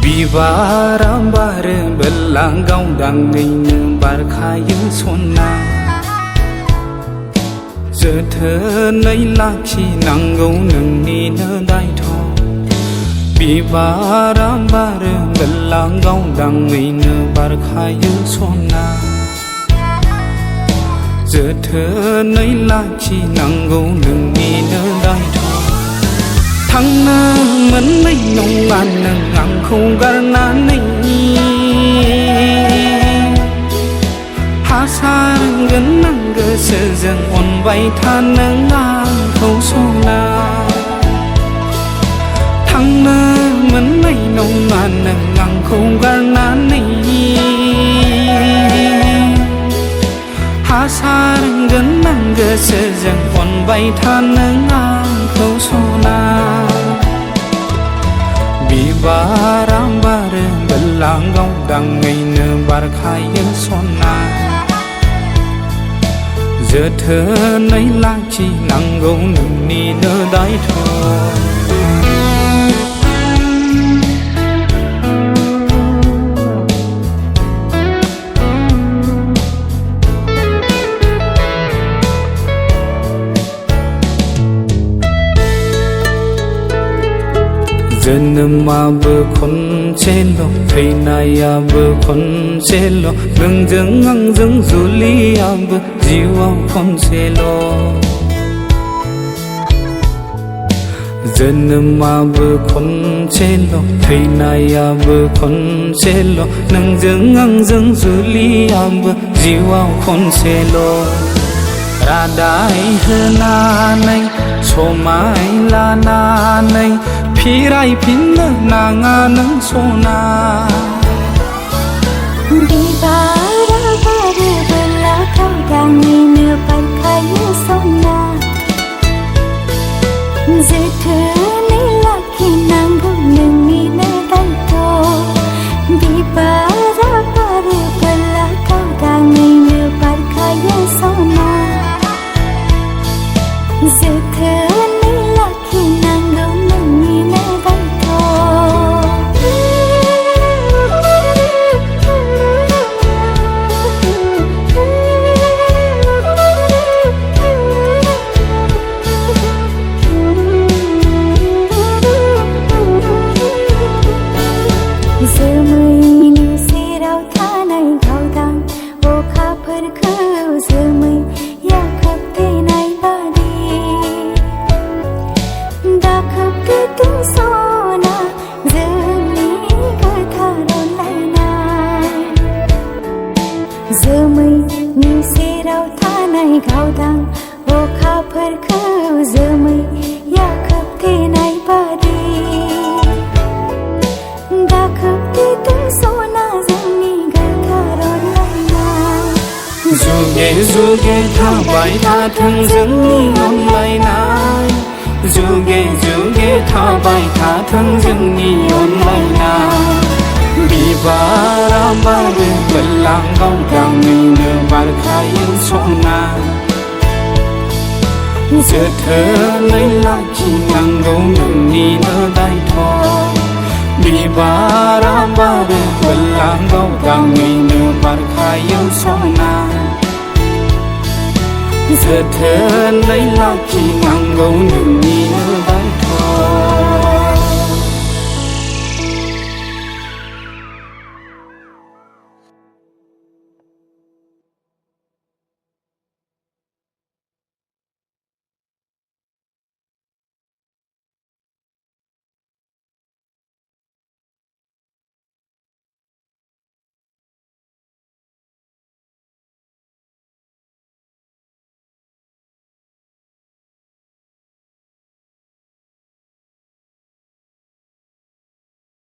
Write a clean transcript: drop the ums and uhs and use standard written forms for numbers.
bibaram bare belang gaung dang neinya barkhayu sona जोथोनै लाखिनांगौ नोंनि दायथ' बिबारा बारो बेलां गावदाङैनो बारखायो सना जोथोनै लाखिनांगौ नोंनिनो दायथ' थांनो मोननाय नङा नों आंखौ गारनानै हासारगोन नों गोसोजों अनबाय था नों आंखौ सना थांनो मोननाय नङा नों आंखौ गारनानै हासारगोन नों गोसोजों अनबाय था नों आंखौ सना बिबारा बारो बेलां गावदाङैनो बारखायो सना जोथोनै लाखिनांगौ नोंनिनो दायथ' जोनोमाबो खनसेल' थैनायाबो खनसेल' नोंजों आंजों जुलियाबो जिउआव खनसेल' जोनोमाबो खनसेल' थैनायाबो खनसेल' नोंजों आंजों जुलियाबो जिउआव खनसेल' रादाय होनानै समाय लानानै फिरायफिननो नाङा नों सना बिबारा बारो बेला गावदाङैनो बारखायो सना जोथोनै लाखिनांगौ नोंनिनो दायथ' बिबारा बारो बेला गावदाङैनो बारखायो सना जोथोनै लाखिनांगौ नोंनिनो जोमैनि सेराव थानाय गावदां अखाफोरखौ जोमैया खोबथेनाय बादि दाखोबथेथों सना जोंनि गोथार अनलायनाय जोमैनि सेराव थानाय गावदां अखाफोरखौ जोमैया खोबथेनाय बादि जुगे जुगे थाबाय थाथों जोंनि अनलायनाय जुगे जुगे थाबाय थाथों जोंनि अनलायनाय बिबारा बारो बेलां गावदाङैनो बारखायो सना जोथोनै लाखिनांगौ नोंनिनो दायथ' बिबारा बारो बेलां गावदाङैनो बारखायो सना जोथोनै लाखिनांगौ नों